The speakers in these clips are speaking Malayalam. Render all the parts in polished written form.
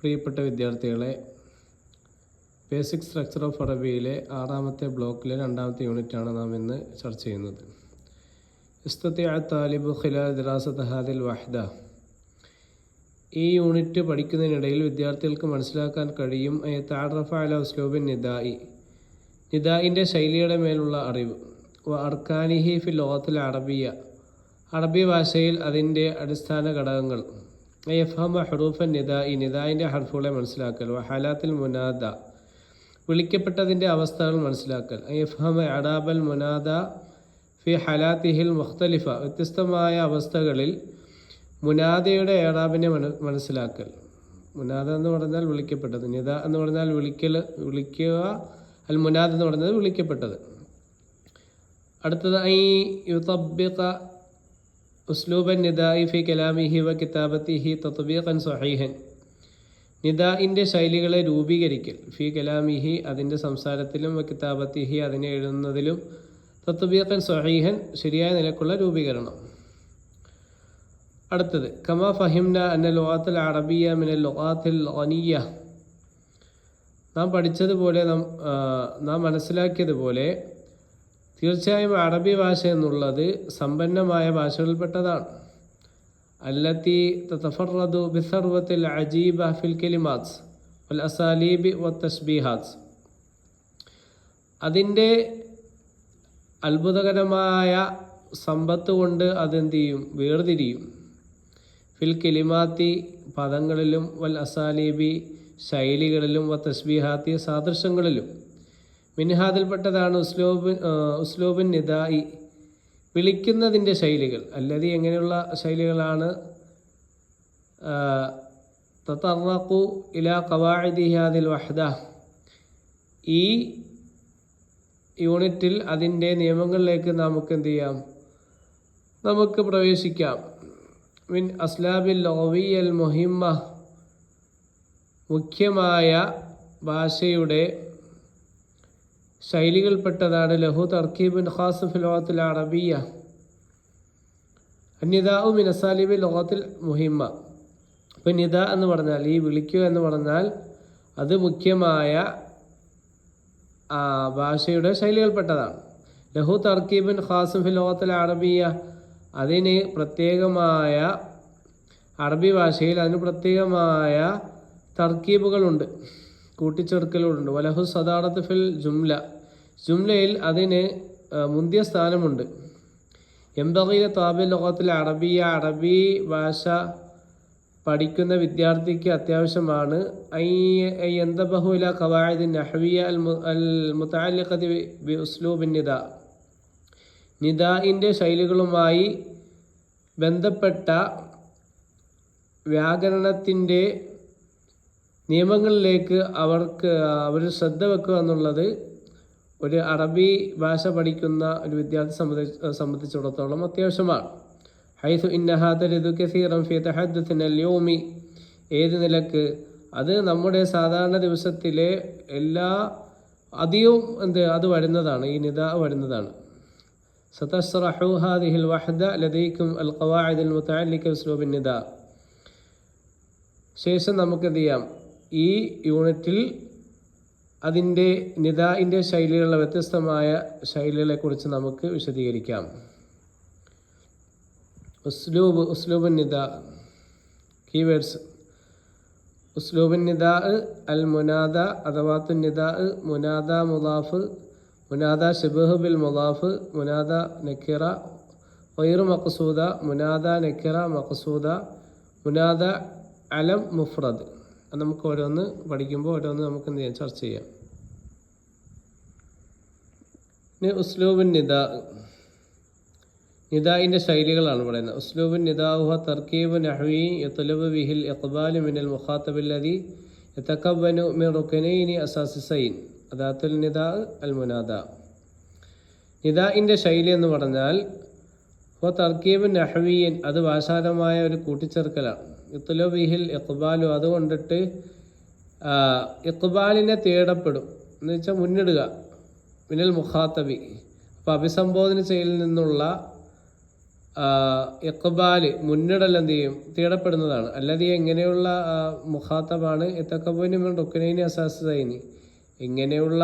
പ്രിയപ്പെട്ട വിദ്യാർത്ഥികളെ, ബേസിക് സ്ട്രക്ചർ ഓഫ് അറബിയിലെ 6ാമത്തെ ബ്ലോക്കിലെ 2ാമത്തെ യൂണിറ്റാണ് നാം ഇന്ന് ചർച്ച ചെയ്യുന്നത്. ഇസ്തതിഅ താലിബു ഖിലാൽ ദിറാസത്ത് ഹാദിൽ വഹ്ദ. ഈ യൂണിറ്റ് പഠിക്കുന്നതിനിടയിൽ വിദ്യാർത്ഥികൾക്ക് മനസ്സിലാക്കാൻ കഴിയും തഅറഫ അല ഉസ്ലൂബിൻ നിദാഇ, നിദാഇൻ്റെ ശൈലിയുടെ മേലുള്ള അറിവ്, അർക്കാനിഹി ഫിൽ ലുഗത്തിൽ അറബിയ, അറബി ഭാഷയിൽ അതിൻ്റെ അടിസ്ഥാന ഘടകങ്ങൾ, യഫ്ഹമ ഹുറൂഫൻ നിദാഇ, നിദാഇൻ്റെ ഹർഫുകളെ മനസ്സിലാക്കൽ, വഹലാത്തിൽ മുനാദ, വിളിക്കപ്പെട്ടതിൻ്റെ അവസ്ഥകൾ മനസ്സിലാക്കൽ, യഫ്ഹമ അഡാബൽ മുനാദ ഫി ഹലാത്തിഹിൽ മുഖ്തലിഫ, വ്യത്യസ്തമായ അവസ്ഥകളിൽ മുനാദയുടെ ഏറാബിനെ മനസ്സിലാക്കൽ. മുനാദ എന്ന് പറഞ്ഞാൽ വിളിക്കപ്പെട്ടത്, നിദ എന്ന് പറഞ്ഞാൽ വിളിക്കുക, അൽ മുനാദ എന്ന് പറഞ്ഞത് വിളിക്കപ്പെട്ടത്. അടുത്തത് യുതബ്ബിഖ ഉസ്ലൂബൻ നിദാഇ ഫി കലാമിഹി വ കിതാബത്തിഹി തത്ബീഖൻ സ്വഹീഹൻ, നിദാഇൻ്റെ ശൈലികളെ രൂപീകരിക്കൽ, ഫി കലാമിഹി അതിൻ്റെ സംസാരത്തിലും, വ കിതാബത്തിഹി അതിനെ എഴുതുന്നതിലും, തത്ബീഖൻ സ്വഹീഹൻ ശരിയായ നിലക്കുള്ള രൂപീകരണം. അടുത്തത് കമാ ഫഹിംന അന്ന ലുഗത്തുൽ അറബിയ മിനൽ ലുഗാത്തിൽ ഗനിയ, നാം പഠിച്ചതുപോലെ നാം മനസ്സിലാക്കിയതുപോലെ തീർച്ചയായും അറബി ഭാഷ എന്നുള്ളത് സമ്പന്നമായ ഭാഷകളിൽപ്പെട്ടതാണ്. അല്ലത്തി തതഫറദു ബിസർവത്തിൽ അജീബ ഫിൽ കലിമാത്ത് വൽ അസാലീബി വത്തശ്ബീഹാത്ത്, അതിൻ്റെ അത്ഭുതകരമായ സമ്പത്ത് കൊണ്ട് അതെന്ത് ചെയ്യും, വേർതിരിയും. ഫിൽ കലിമാത്തി പദങ്ങളിലും, വൽ അസാലീബി ശൈലികളിലും, വത്തശ്ബീഹാത്തി സാദൃശ്യങ്ങളിലും. മിൻഹാദിൽപ്പെട്ടതാണ് ഉസ്ലൂബിൻ നിദാഇ, വിളിക്കുന്നതിൻ്റെ ശൈലികൾ. അല്ലതി എങ്ങനെയുള്ള ശൈലികളാണ്? തതറഖു ഇലാ ഖവാഇദി ഹാദിൽ വഹ്ദ, ഈ യൂണിറ്റിൽ അതിൻ്റെ നിയമങ്ങളിലേക്ക് നമുക്ക് എന്ത് ചെയ്യാം, നമുക്ക് പ്രവേശിക്കാം. മിൻ അസ്ലാബിൽ ലഗവിയ്യൽ മുഹിമ്മ, മുഖ്യമായ ഭാഷയുടെ ശൈലികൾപ്പെട്ടതാണ് ലഹു തർക്കീബുൻ ഖാസ് ഫിൽ ലുഗത്തിൽ അറബിയ, നിദാഉ മിൻ അസാലിബിൽ ലുഗത്തിൽ മുഹിമ്മ. അപ്പോൾ നിദാ എന്ന് പറഞ്ഞാൽ, ഈ വിളിക്കുക എന്ന് പറഞ്ഞാൽ അത് മുഖ്യമായ ഭാഷയുടെ ശൈലികൾപ്പെട്ടതാണ്. ലഹു തർക്കീബുൻ ഖാസ് ഫിൽ ലുഗത്തിൽ അറബിയ, അതിന് പ്രത്യേകമായ അറബി ഭാഷയിൽ അതിന് പ്രത്യേകമായ തർക്കീബുകളുണ്ട്, കൂട്ടിച്ചേർക്കലുകളുണ്ട്. വലഹു സദാറത്ത് ഫിൽ ജുംല, ജുംലയിൽ അതിന് മുന്തിയ സ്ഥാനമുണ്ട്. എംബഗീന താബിൽ ലുഗത്തിൽ അറബിയ, അറബി ഭാഷ പഠിക്കുന്ന വിദ്യാർത്ഥിക്ക് അത്യാവശ്യമാണ് യന്തബഹു ഇലാ ഖവാഇദി നഹ്വിയ അൽ മുതഅല്ലിഖതി ബി ഉസ്ലൂബിൻ നിദാ, നിദാഇൻ്റെ ശൈലികളുമായി ബന്ധപ്പെട്ട വ്യാകരണത്തിൻ്റെ നിയമങ്ങളിലേക്ക് അവർ ശ്രദ്ധ വെക്കുക എന്നുള്ളത് ഒരു അറബി ഭാഷ പഠിക്കുന്ന ഒരു വിദ്യാർത്ഥി സംബന്ധിച്ചിടത്തോളം അത്യാവശ്യമാണ്. ഹൈസു ഇന്നഹാദ ലിദു കസീറൻ ഫി തഹദ്ദുസിന അൽയൗമി, ഏത് നിലക്ക് അത് നമ്മുടെ സാധാരണ ദിവസത്തിലെ എല്ലാ അധികവും അത് വരുന്നതാണ്, ഈ നിദാ വരുന്നതാണ്. സതശ്റഹു ഹാദിഹിൽ വഹ്ദ ലദൈക്കും അൽ ഖവാഇദുൽ മുതഅല്ലിഖ ബിഉസ്ലൂബിൻ നിദാ. ശേഷം നമുക്ക് എന്ത് ചെയ്യാം, ഈ യൂണിറ്റിൽ അതിൻ്റെ നിദാഇൻ്റെ ശൈലികളുടെ വ്യത്യസ്തമായ ശൈലികളെക്കുറിച്ച് നമുക്ക് വിശദീകരിക്കാം. ഉസ്ലൂബുൻ നിദാ, കീവേഡ്സ്. ഉസ്ലൂബുൻ നിദാ അൽ മുനാദ, അദവാത്തുൻ നിദാ, മുനാദ മുദാഫ്, മുനാദ ശിബ്ഹ് ബിൽ മുദാഫ്, മുനാദ നക്കിറ ഗൈറു മഖ്സൂദ, മുനാദ നക്കിറ മഖ്സൂദ, മുനാദ അലം മുഫ്രദ്. അത് നമുക്ക് ഓരോന്ന് പഠിക്കുമ്പോൾ ഓരോന്ന് നമുക്ക് എന്ത് ചെയ്യാം, ചർച്ച ചെയ്യാം. ഇനി ഉസ്ലൂബുൻ നിദാ, നിദാഇൻ്റെ ശൈലികളാണ് പറയുന്നത്. ഉസ്ലൂബുൻ നിദാ ഹുവ തർക്കീബ് നഹ്വി യത്ലബു ബിഹിൽ ഇഖ്ബാലു മിനൽ മുഖാതബി അല്ലദി യതകവ്വനു മിൻ റുക്നൈനി അസാസിസൈൻ, അദാത്തുൽ നിദാ അൽ മുനാദ. നിദാഇൻ്റെ ശൈലി എന്ന് പറഞ്ഞാൽ ഹുവ തർക്കീബ് നഹ്വിയൻ, അത് ഭാഷാപരമായ ഒരു കൂട്ടിച്ചേർക്കലാണ്. യത്ലബു ബിഹിൽ ഇഖ്ബാലു, അതുകൊണ്ടിട്ട് ഇഖ്ബാലിനെ തേടപ്പെടും എന്ന് വെച്ചാൽ മുന്നിടുക, മിനൽ മുഖാത്തബി, അപ്പോൾ അഭിസംബോധന ചെയ്യലിൽ നിന്നുള്ള ഇഖ്ബാല് മുന്നിടൽ എന്ത് ചെയ്യും, തേടപ്പെടുന്നതാണ്. അല്ലാതെ എങ്ങനെയുള്ള മുഖാത്തബാണ് എത്തക്കബുവിന് റുക്നൈനി അസാസൈനി, ഇങ്ങനെയുള്ള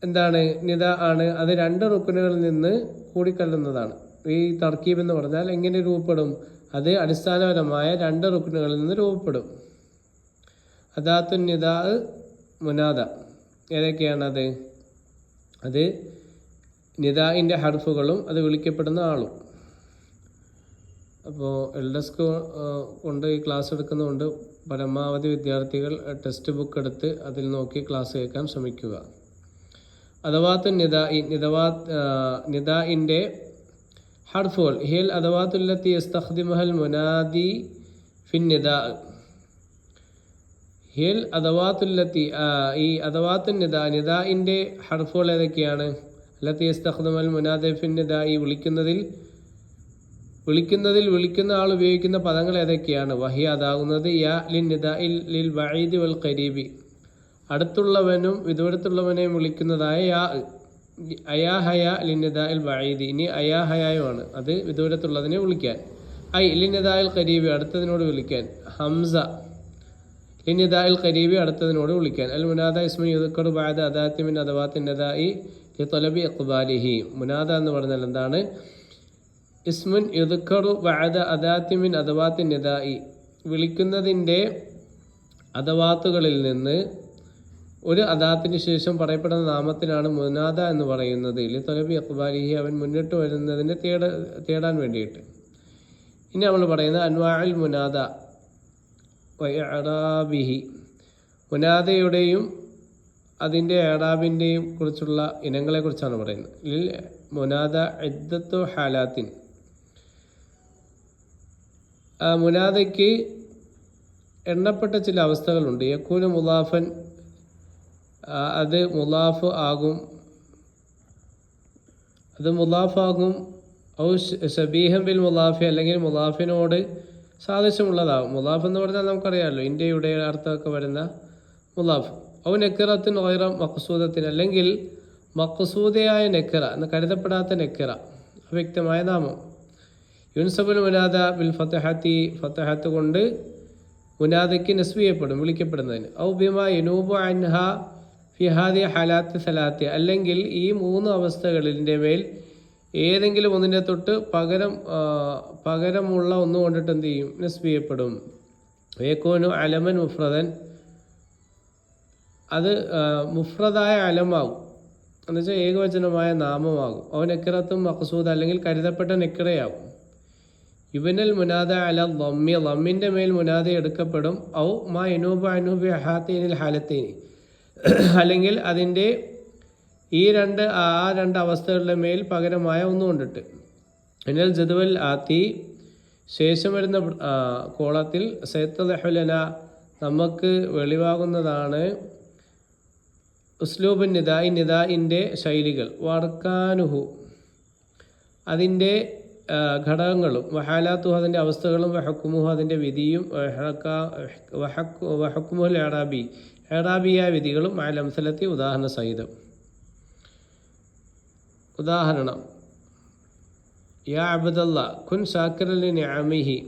എന്താണ് നിദ ആണ്, അത് 2 റുക്കുനുകളിൽ നിന്ന് കൂടിക്കല്ലുന്നതാണ്. ഈ തർക്കീബ് എന്ന് പറഞ്ഞാൽ എങ്ങനെ രൂപപ്പെടും, അത് അടിസ്ഥാനപരമായ 2 റുക്കുനുകളിൽ നിന്ന് രൂപപ്പെടും. അദാത്തുൻ നിദാ മുനാദ ഏതൊക്കെയാണത്? അത് നിദാഇൻ്റെ ഹർഫുകളും അത് വിളിക്കപ്പെടുന്ന ആളും. അപ്പോൾ എൽഡസ്ക് കൊണ്ട് ഈ ക്ലാസ് എടുക്കുന്നതുകൊണ്ട് പരമാവധി വിദ്യാർത്ഥികൾ ടെക്സ്റ്റ് ബുക്ക് എടുത്ത് അതിൽ നോക്കി ക്ലാസ് കേൾക്കാൻ ശ്രമിക്കുക. അദവാത്തുൻ നിദാഇൻ്റെ ഹർഫുകൾ ഹിയൽ അദവാത്തുല്ലത്തി യസ്തഖ്ദിമുഹൽ മുനാദി ഫിൻ നിദാ. ഹിയൽ അദവാത്തുല്ലത്തി, ഈ അദവാത്തുൻ നിദാഇൻ്റെ ഹർഫുകൾ ഏതൊക്കെയാണ്? അല്ലത്തി യസ്തഖ്ദിമുൽ മുനാദി ഫിൻ നിദാ, ഈ വിളിക്കുന്ന ആൾ ഉപയോഗിക്കുന്ന പദങ്ങൾ ഏതൊക്കെയാണ്? വഹിയ അതാകുന്നത് യാ ലിൻ നിദാഇൽ ലിൽ ബഈദി വൽ ഖരീബി, അടുത്തുള്ളവനും വിദൂരത്തുള്ളവനെയും വിളിക്കുന്നതായ യാ. അയാ ഹയ ലിൻ നിദാഇൽ ബഈദി, ഇനി അയാ ഹയായുമാണ്, അത് വിദൂരത്തുള്ളതിനെ വിളിക്കാൻ. ഐ ലിൻ നിദാഇൽ ഖരീബി, അടുത്തതിനോട് വിളിക്കാൻ. ഹംസ ലിൻ നിദാഇൽ ഖരീബി, അടുത്തതിനോട് വിളിക്കാൻ. അൽ മുനാദ ഇസ്മുൻ യുദ്കറു ബഅദ അദാത്തി മിൻ അദവാത്തിൻ നിദാഇ ലിതലബി ഇഖ്ബാലിഹി. മുനാദ എന്ന് പറഞ്ഞാൽ എന്താണ്? ഇസ്മുൻ യുദ്കറു ബഅദ അദാത്തി മിൻ അദവാത്തിൻ നിദാഇ, വിളിക്കുന്നതിൻ്റെ അദവാത്തുകളിൽ നിന്ന് ഒരു അദാത്തിന് ശേഷം പറയപ്പെടുന്ന നാമത്തിനാണ് മുനാദ എന്ന് പറയുന്നത്. ലിതലബി ഇഖ്ബാലിഹി, അവൻ മുന്നിട്ട് വരുന്നതിനെ തേടാൻ വേണ്ടിയിട്ട്. ഇനി നമ്മൾ പറയുന്നത് അൻവാഉൽ മുനാദ വഇഅറാബിഹി, മുനാദയുടെയും അതിൻ്റെ ഇഅറാബിൻ്റെയും കുറിച്ചുള്ള ഇനങ്ങളെക്കുറിച്ചാണ് പറയുന്നത്. ലിൽ മുനാദ ഇദ്ദത്തു ഹാലാത്തിൻ, മുനാദയ്ക്ക് എണ്ണപ്പെട്ട ചില അവസ്ഥകളുണ്ട്. യകൂന മുലാഫൻ, അത് മുലാഫ് ആകും, ഔ ഷബീഹൻ ബിൽ മുലാഫി, അല്ലെങ്കിൽ മുലാഫിനോട് സാദൃശ്യമുള്ളതാകും. മുലാഫ് എന്ന് പറഞ്ഞാൽ നമുക്കറിയാമല്ലോ, ഇന്ത്യയുടെ അർത്ഥമൊക്കെ വരുന്ന മുലാഫ്. ഔ നെക്കിറത്തിൻ ഗൈറ മഖ്സൂദത്തിൻ, അല്ലെങ്കിൽ മഖ്സൂദയായ നെക്കിറ എന്ന് കരുതപ്പെടാത്ത നെക്കിറ, അവ്യക്തമായ നാമം. യുൻസബുൽ മുനാദ ബിൽ ഫതഹത്തി, ഫതഹത്ത് കൊണ്ട് മുനാദയ്ക്ക് നസ്ബ് ചെയ്യപ്പെടും, വിളിക്കപ്പെടുന്നതിന്. ഔ ബിമാ യനൂബു അൻഹ ഫി ഹാദി ഹലാത്ത് സലാത്തി, അല്ലെങ്കിൽ ഈ 3 അവസ്ഥകളിൻ്റെ മേൽ ഏതെങ്കിലും ഒന്നിനെ തൊട്ട് പകരമുള്ള ഒന്ന് കൊണ്ടിട്ട് എന്ത് ചെയ്യും, നസ്ബ് ചെയ്യപ്പെടും. യകൂനു അലമൻ മുഫ്രദൻ, അത് മുഫ്രദായ അലമാകും, എന്നുവെച്ചാൽ ഏകവചനമായ നാമമാകും. ഔ നെക്കിറത്തും മഖ്സൂദ്, അല്ലെങ്കിൽ കരുതപ്പെട്ട നെക്കിറയാകും. ഇബ്നുൽ മുനാദ അല ദമ്മി, ദമ്മിൻ്റെ മേൽ മുനാദ എടുക്കപ്പെടും. ഔ മാ യനൂബ അൻഹു ഫി ഹാത്തൈനിൽ ഹാലത്തൈനി, അല്ലെങ്കിൽ അതിൻ്റെ ഈ 2 അവസ്ഥകളുടെ മേൽ പകരമായ ഒന്നുകൊണ്ടിട്ട്. എന്നാൽ ജദ്വൽ ആത്തി, ശേഷം വരുന്ന കോളത്തിൽ സൈത്തലഹുലന, നമുക്ക് വെളിവാകുന്നതാണ് ഉസ്ലൂബുൻ നിദാഇ, നിദാഇൻ്റെ ശൈലികൾ. വർക്കാനുഹു, അതിൻ്റെ ഘടകങ്ങളും. വഹാലാത്തുഹു, അതിൻ്റെ അവസ്ഥകളും. വഹക്കുമുഹു, അതിൻ്റെ വിധിയും. വഹക്കുമുൽ ഇഅറാബി, ഇഅറാബിയായ വിധികളും. അലംസലത്തി, ഉദാഹരണ സഹിതം. ഉദാഹരണം: യാ അബ്ദുല്ലാ കുൻ ശാക്കിറൻ ലിനിഅമിഹി,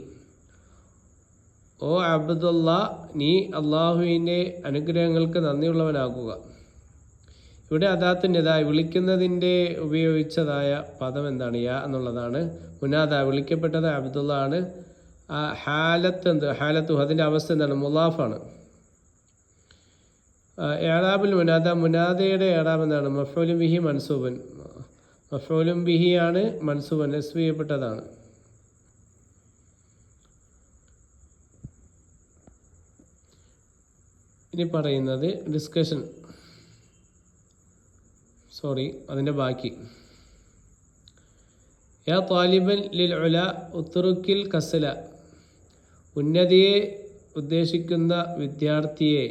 ഓ അബ്ദുല്ലാ, നീ അള്ളാഹുവിൻ്റെ അനുഗ്രഹങ്ങൾക്ക് നന്ദിയുള്ളവനാകുക. ഇവിടെ അദാത്തു നിദാ, വിളിക്കുന്നതിൻ്റെ ഉപയോഗിച്ചതായ പദം എന്താണ്? യാ എന്നുള്ളതാണ്. മുനാദ, വിളിക്കപ്പെട്ടത് അബ്ദുള്ള ആണ്. ഹാലത്തു, അതിൻ്റെ അവസ്ഥ എന്താണ്? മുലാഫാണ്. ഇഅറാബുൽ മുനാദ, മുനാദയുടെ ഇഅറാബ് എന്താണ്? മഫ്ഊലുൻ ബിഹി മൻസൂബൻ, മഫ്ഊലുൻ ബിഹിയാണ് മൻസൂബൻ, നസ്ബ് ചെയ്യപ്പെട്ടതാണ്. ഇനി പറയുന്നത് അതിൻ്റെ ബാക്കി. യാ താലിബൻ ലിൽ ഉല ഉത്റുക്കിൽ കസല, ഉന്നതിയെ ഉദ്ദേശിക്കുന്ന വിദ്യാർത്ഥിയെ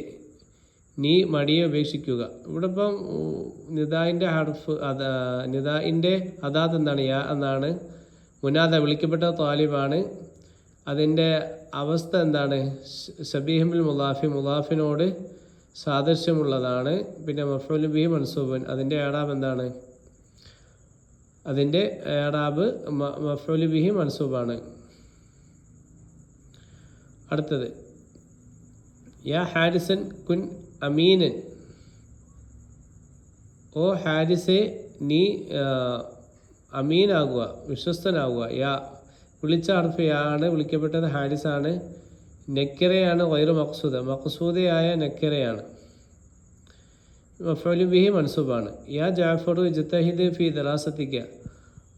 നീ മടിയെ ഉപേക്ഷിക്കുക. ഇവിടെ ഇപ്പം നിദാഇൻ്റെ ഹർഫ്, നിദാഇൻ്റെ അദാത്ത് എന്താണ്? യാ എന്നാണ്. മുനാദ, വിളിക്കപ്പെട്ട താലിബാണ്. അതിൻ്റെ അവസ്ഥ എന്താണ്? ഷബീഹുൽ മുലാഫി, മുലാഫിനോട് സാദൃശ്യമുള്ളതാണ്. പിന്നെ മഫ്ഊലുൻ ബിഹി മൻസൂബൻ, അതിൻ്റെ ഇഅറാബ് എന്താണ്? അതിൻ്റെ ഇറാബ് മഫ്ഊൽ ബിഹി മൻസൂബാണ്. അടുത്തത് യാ ഹാരിസൻ കുൻ അമീനൻ, ഓ ഹാരിസെ നീ അമീനാകുക, വിശ്വസ്തനാകുക. യാ വിളിച്ച ഹർഫ് യാ ആണ്, വിളിക്കപ്പെട്ടത് ഹാരിസാണ്. നെക്കിറയാണ്, ഗൈറു മഖ്സൂദ, മഖ്സൂദയായ നെക്കിറയാണ്. മഫ്ഊൽ ബിഹി മൻസൂബാണ്. യാ ജാഫറു ഇജ്തഹിദ് ഫി ദറാസതിക,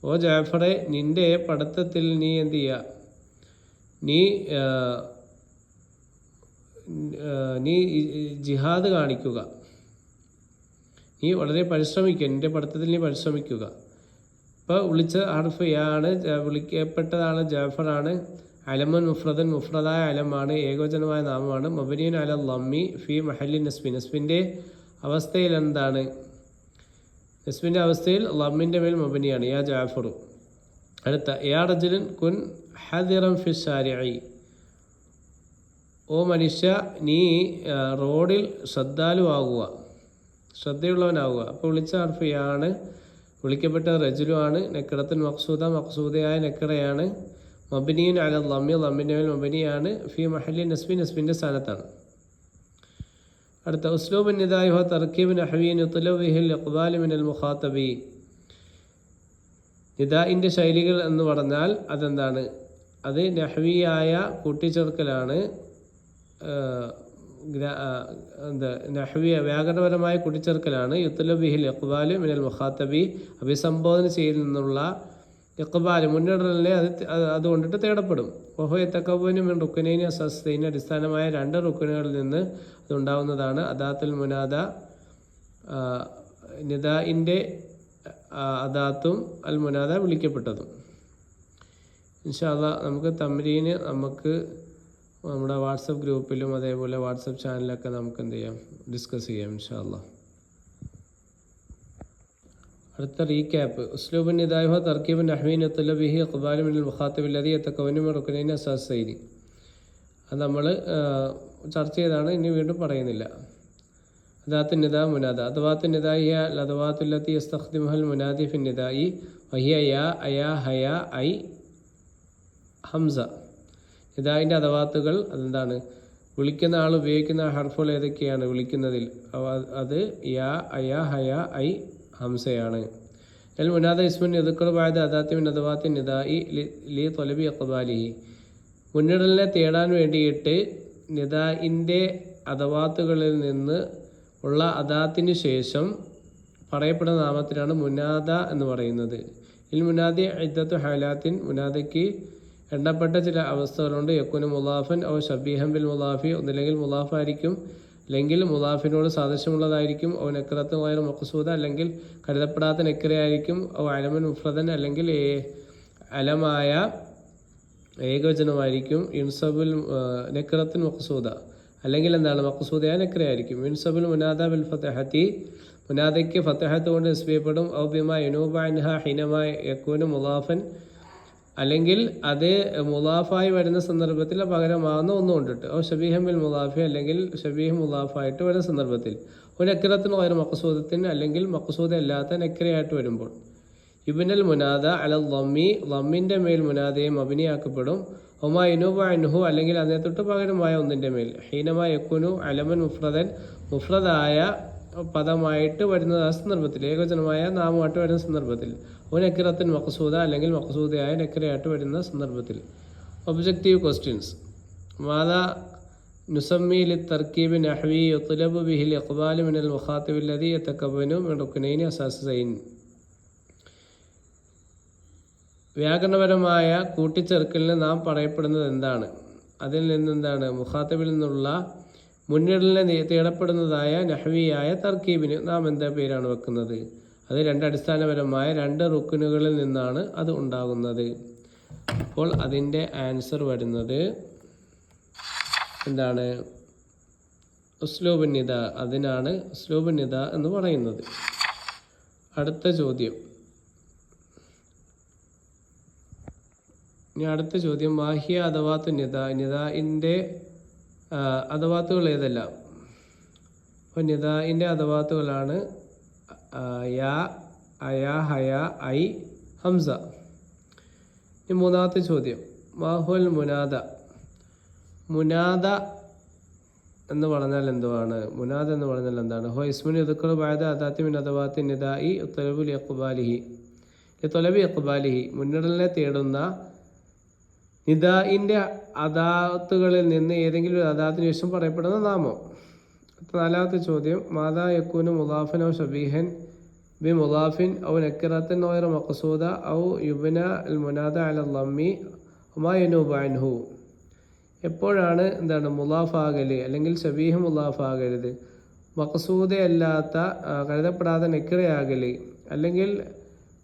ഓ ജാഫറെ നിന്റെ പഠിത്തത്തിൽ നീ എന്ത് ചെയ്യുക, നീ ജിഹാദ് കാണിക്കുക, നീ വളരെ പരിശ്രമിക്കുക, നിന്റെ പഠിത്തത്തിൽ നീ പരിശ്രമിക്കുക. ഇപ്പോൾ വിളിച്ച ഹർഫ് യാ ആണ്, വിളിക്കപ്പെട്ടതാണ് ജാഫറാണ്. അലമുൻ മുഫ്രദൻ, മുഫ്രദായ അലമാണ്, ഏകവചനമായ നാമമാണ്. മബനിയുൻ അല ലമ്മി ഫി മഹല്ലി നസ്ബി, നസ്ബിൻ്റെ അവസ്ഥയിൽ എന്താണ്, നസ്ബിൻ്റെ അവസ്ഥയിൽ ലമ്മിൻ്റെ മേൽ മബനിയാണ്. യാ ജാഫറു. അടുത്ത യാ റജുലൻ കുൻ ഹദിറൻ ഫി ശാരിഇ, ഓ മനുഷ്യ നീ റോഡിൽ ശ്രദ്ധാലുവാകുക, ശ്രദ്ധയുള്ളവനാവുക. അപ്പോൾ വിളിച്ച ഹർഫ് യാ ആണ്, വിളിക്കപ്പെട്ട റജുലു ആണ്. നെക്കിടത്തുൽ മഖ്സൂദ, മഖ്സൂദയായ നെക്കിടയാണ്. മബനിയുൻ അല ലമ്മി, ലമ്മിൻ്റെ മേൽ മബനിയാണ്. ഫി മഹല്ലി നസ്ബി, നസ്ബിൻ്റെ സ്ഥാനത്താണ്. അടുത്ത ഉസ്ലൂബ് നിദാഇ വ തർക്കീബ് നഹ്വി യുത്ലബു ബിഹിൽ ഇഖ്ബാൽ മിനൽ മുഖാതബി, നിദാഇൻ്റെ ശൈലികൾ എന്ന് പറഞ്ഞാൽ അതെന്താണ്, അത് നഹ്വിയായ കൂട്ടിച്ചേർക്കലാണ്. നഹ്വിയ വ്യാകരണപരമായ കൂട്ടിച്ചേർക്കലാണ്. യുത്ലബു ബിഹിൽ ഇഖ്ബാൽ മിനൽ മുഖാതബി, അഭിസംബോധന ചെയ്യുന്നുള്ള ഇഖ്ബാൽ മുന്നിടലിനെ അതുകൊണ്ടിട്ട് തേടപ്പെടും. വഹുവ തകവ്വുനു മിൻ റുക്നൈനി അസ്സാസൈനി, അടിസ്ഥാനമായ രണ്ട് റുക്നുകളിൽ നിന്ന് അതുണ്ടാവുന്നതാണ്. അദാത്തുൽ മുനാദ, നിദാഇൻ്റെ അദാത്തും അൽ മുനാദ വിളിക്കപ്പെട്ടതും. ഇൻഷാ അല്ലാഹ് നമുക്ക് തംരീന് നമുക്ക് നമ്മുടെ വാട്സപ്പ് ഗ്രൂപ്പിലും അതേപോലെ വാട്സപ്പ് ചാനലിലൊക്കെ നമുക്ക് എന്ത് ചെയ്യാം, ഡിസ്കസ് ചെയ്യാം ഇൻഷാ അല്ലാഹ്. അടുത്ത റീക്യാപ്പ്. ഉസ്ലൂബുൻ നിദാഇ വ തർക്കീബുൻ നഹ്വി യുത്ലബു ബിഹി ഇഖ്ബാൽ മിനൽ മുഖാതബി അല്ലദി യതകവ്വനു മിൻ റുക്നൈനി അസ്സാസൈനി, അത് നമ്മൾ ചർച്ച ചെയ്താണ്, ഇനി വീണ്ടും പറയുന്നില്ല. അദാത്തുൻ നിദാ മുനാദ, അദവാത്തുൻ നിദാഇ ഹിയ അദവാത്തുൽ ലത്തി യസ്തഖ്ദിമുഹൽ മുനാദി ഫി നിദാഇ വഹിയ യാ അയാ ഹയ ഐ ഹംസ. നിദാഇൻ്റെ അദവാത്തുകൾ അതെന്താണ്, വിളിക്കുന്ന ആൾ ഉപയോഗിക്കുന്ന ഹർഫുകൾ ഏതൊക്കെയാണ് വിളിക്കുന്നതിൽ, അത് യാ അയാ ഹയ ഐ ഹംസയാണ്. അൽ മുനാദ ഇസ്മുൻ യദ്കുറു ബഅദ അദാത്തി മിൻ അദവാത്തി നിദാഇ ലി ത്വലബി ഇഖ്ബാലിഹി, മുന്നിടലിനെ തേടാൻ വേണ്ടിയിട്ട് നിദാഇൻ്റെ അദവാത്തുകളിൽ നിന്ന് ഉള്ള അദാത്തിന് ശേഷം പറയപ്പെടുന്ന നാമത്തിനാണ് മുനാദ എന്ന് പറയുന്നത്. ഇൽ മുനാദി ഇദ്ദത്തു ഹാലാത്തിൻ, മുനാദയ്ക്ക് എണ്ണപ്പെട്ട ചില അവസ്ഥകളുണ്ട്. യക്കുനു മുലാഫൻ ഔ ഷബീഹൻ ബിൽ മുലാഫി, ഒന്നില്ലെങ്കിൽ മുലാഫായിരിക്കും, അല്ലെങ്കിൽ മുലാഫിനോട് സാദൃശ്യമുള്ളതായിരിക്കും. ഔ നക്റത്തുൻ ഗൈറു മഖ്സൂദ, അല്ലെങ്കിൽ കരുതപ്പെടാത്ത നക്റയായിരിക്കും. ഔ അലമുൻ മുഫ്രദൻ, അല്ലെങ്കിൽ അലമായ ഏകവചനമായിരിക്കും. യുൻസബുൽ നക്റത്തുൻ മഖ്സൂദ, അല്ലെങ്കിൽ എന്താണ് മഖ്സൂദയായ നക്റയായിരിക്കും. യുൻസബുൽ മുനാദ ബിൽ ഫതഹത്തി, മുനാദയ്ക്ക് ഫതഹത്ത് കൊണ്ട് നിസ്ബിയപ്പെടും. ഔ ബിമാ യനൂബ അൻഹ ഹിനമാ യകൂനു മുലാഫൻ, അല്ലെങ്കിൽ അത് മുലാഫായി വരുന്ന സന്ദർഭത്തിൽ പകരമാകുന്ന ഒന്നും കൊണ്ടിട്ട്. ഓ ഷബീഹൻ ബിൽ മുലാഫി, അല്ലെങ്കിൽ ഷബീഹ് മുലാഫായിട്ട് വരുന്ന സന്ദർഭത്തിൽ. ഒരു നക്റത്തിന് പകരം മഖ്സൂദത്തിന്, അല്ലെങ്കിൽ മഖ്സൂദ അല്ലാത്ത നക്റയായിട്ട് വരുമ്പോൾ. ഇബ്നുൽ മുനാദ അല ലമ്മി, ലമ്മിൻ്റെ മേൽ മുനാദയെ മബനിയാക്കപ്പെടും. ഒമാ യനൂബ അൻഹു, അല്ലെങ്കിൽ അതിനെ തൊട്ട് പകരമായ ഒന്നിൻ്റെ മേൽ. ഹീനമാ യക്കുനു അലമൻ മുഫ്രദൻ, മുഫ്രദായ പദമായിട്ട് വരുന്ന ആ സന്ദർഭത്തിൽ, ഏകവചനമായ നാമമായിട്ട് വരുന്ന സന്ദർഭത്തിൽ. ഒരു നക്റത്തുൻ മഖ്സൂദ, അല്ലെങ്കിൽ മഖ്സൂദയായ നക്റയായിട്ട് വരുന്ന സന്ദർഭത്തിൽ. Objective questions. മാദാ നുസമ്മി ലി തർക്കീബ് നഹ്വി യുത്ലബു ബിഹിൽ ഇഖ്ബാൽ മിനൽ മുഖാതിബി അല്ലദി യതകവ്വനു മിൻ റുക്നൈനി അസ്സാസൈൻ, വ്യാകരണപരമായ കൂട്ടിച്ചേർക്കലിന് നാം പറയപ്പെടുന്നത് എന്താണ്, അതിൽ നിന്നെന്താണ് മുഖാത്തബിൽ നിന്നുള്ള മുന്നിടലിനെ തേടപ്പെടുന്നതായ നഹ്വിയായ തർക്കീബിന് നാം എന്താ പേരാണ് വെക്കുന്നത്. അത് രണ്ട് അടിസ്ഥാനപരമായ രണ്ട് റുക്കുനുകളിൽ നിന്നാണ് അത് ഉണ്ടാകുന്നത്. അപ്പോൾ അതിൻ്റെ ആൻസർ വരുന്നത് എന്താണ്, ഉസ്ലൂബുൻ നിദാ, അതിനാണ് ഉസ്ലൂബുൻ നിദാ എന്ന് പറയുന്നത്. അടുത്ത ചോദ്യം. ഇനി അടുത്ത ചോദ്യം, മാഹിയ അദവാത്തു നിദാ, നിദാഇൻ്റെ അദവാത്തുകൾ ഏതെല്ലാം. അപ്പോൾ നിദാഇൻ്റെ അദവാത്തുകളാണ് യാ അയാ ഹയ ഐ ഹംസ. ഇനി മൂന്നാമത്തെ ചോദ്യം, മാഹുൽ മുനാദ. മുനാദ എന്ന് പറഞ്ഞാൽ എന്തുവാണ്? മുനാദ എന്ന് പറഞ്ഞാൽ എന്താണ്? ഹോ ഇസ്മുൻ യുദ്ക്കറു ബഅദ അദാത്തി മിൻ അദവാത്തി നിദാഇ തൊലബു ലിഇഖ്ബാലിഹി തൊലബി ഇഖ്ബാലിഹി. മുന്നിടലിനെ തേടുന്ന നിദാഇൻ്റെ അദാത്തുകളിൽ നിന്ന് ഏതെങ്കിലും ഒരു അദാത്തിന് ശേഷം പറയപ്പെടുന്ന നാമം. നാലാമത്തെ ചോദ്യം, മാദാ യക്കൂനു മുദാഫൻ ഔ ഷബീഹൻ ബി മുദാഫിൻ ഔ നക്കിറത്തൻ ഗൈറ മഖ്സൂദ ഔ യുബ്ന അൽ മുനാദ അല ളമ്മി വമാ യനൂബു അൻഹു. എപ്പോഴാണ് എന്താണ് മുലാഫാകൽ അല്ലെങ്കിൽ ഷബീഹ് മുലാഫാകരുത്, മഖ്സൂദയല്ലാത്ത കരുതപ്പെടാതെ നെക്കിറയാകൽ, അല്ലെങ്കിൽ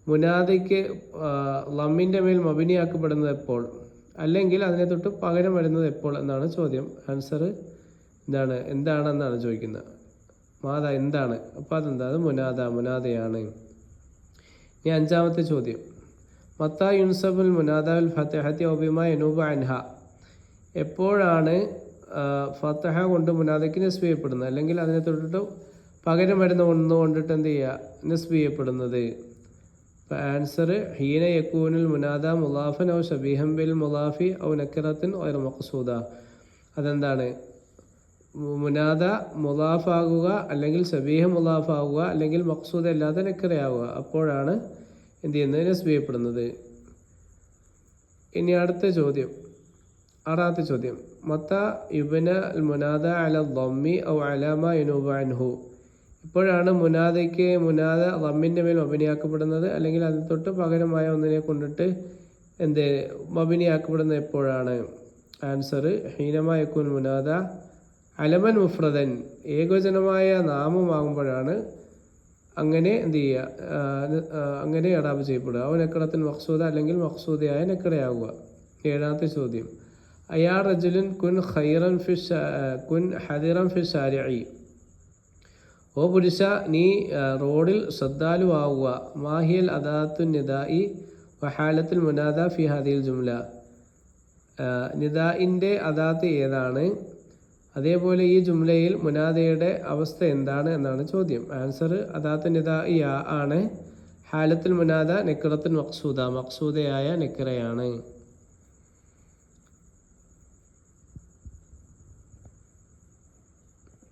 മുനാദയ്ക്ക് ലമ്മിൻ്റെ മേൽ മബിനിയാക്കപ്പെടുന്നത് എപ്പോൾ, അല്ലെങ്കിൽ അതിനെ തൊട്ട് പകരം വരുന്നത് എപ്പോൾ എന്നാണ് ചോദ്യം. ആൻസർ എന്താണെന്നാണ് ചോദിക്കുന്നത്. മാത എന്താണ്? അപ്പോൾ അതെന്താ? അത് മുനാദയാണ്. ഇനി അഞ്ചാമത്തെ ചോദ്യം, മത്താ യുൻസബുൽ മുനാദുൽ ഫതഹത്തി ഔ ബിമാ യനൂബു അൻഹ. എപ്പോഴാണ് ഫതഹ കൊണ്ട് മുനാദയ്ക്ക് നസ്ബ് ചെയ്യപ്പെടുന്നത്, അല്ലെങ്കിൽ അതിനെ തൊട്ടിട്ട് പകരം വരുന്ന ഒന്ന് കൊണ്ടിട്ട് എന്ത് ചെയ്യുക, നസ്ബ് ചെയ്യപ്പെടുന്നത്? ആൻസർ ഹീന യക്കൂനുൽ മുനാദ മുലാഫൻ ഔ ഷബീഹൻ ബിൽ മുലാഫി ഔ നക്കിറത്തിൻ ഗൈറ മഖ്സൂദ. അതെന്താണ്? മുനാദ മുലാഫാകുക, അല്ലെങ്കിൽ ഷബീഹ് മുലാഫാകുക, അല്ലെങ്കിൽ മഖ്സൂദ അല്ലാതെ നക്കിറയാവുക. അപ്പോഴാണ് എന്ത് ചെയ്യുന്നത്? നസ്ബ് ചെയ്യപ്പെടുന്നത്. ഇനി അടുത്ത ചോദ്യം, ആറാമത്തെ ചോദ്യം, മത്ത യുബ്ന അൽ മുനാദ അല ളമ്മി ഔ അലാമ യനൂബു അൻഹു. ഇപ്പോഴാണ് മുനാദയ്ക്ക് മുനാദ ലമ്മിൻ്റെ മേൽ മബിനിയാക്കപ്പെടുന്നത്, അല്ലെങ്കിൽ അതിന് തൊട്ട് പകരമായ ഒന്നിനെ കൊണ്ടിട്ട് മബിനിയാക്കപ്പെടുന്നത് എപ്പോഴാണ്? ആൻസർ ഹീനമ യക്കൂൻ മുനാദ അലമൻ മുഫ്രദൻ. ഏകവചനമായ നാമമാകുമ്പോഴാണ് അങ്ങനെ അങ്ങനെ ഇറാബ് ചെയ്യപ്പെടുക. അവ നക്കിറത്തിൻ മഖ്സൂദ, അല്ലെങ്കിൽ മഖ്സൂദയായ നക്കിറയാവുക. ഏഴാമത്തെ ചോദ്യം, അയാ റജുലുൻ കുൻ ഹദിറൻ ഫി ശാരിഇ. ഓ പുരുഷ, നീ റോഡിൽ ശ്രദ്ധാലുവാവുക. മാഹിയൽ അദാത്തു നിദാഇ വഹാലത്തുൽ മുനാദ ഫി ഹദിൽ ജുംല. നിദാഇൻ്റെ അദാത്ത് ഏതാണ്, അതേപോലെ ഈ ജുംലയിൽ മുനാദയുടെ അവസ്ഥ എന്താണ് എന്നാണ് ചോദ്യം. ആൻസർ അദാത്തു നിദാഇ ആണ്. ഹാലത്തുൽ മുനാദ നെക്കിറത്തുൽ മഖ്സൂദ, മഖ്സൂദയായ നെക്കിറയാണ്.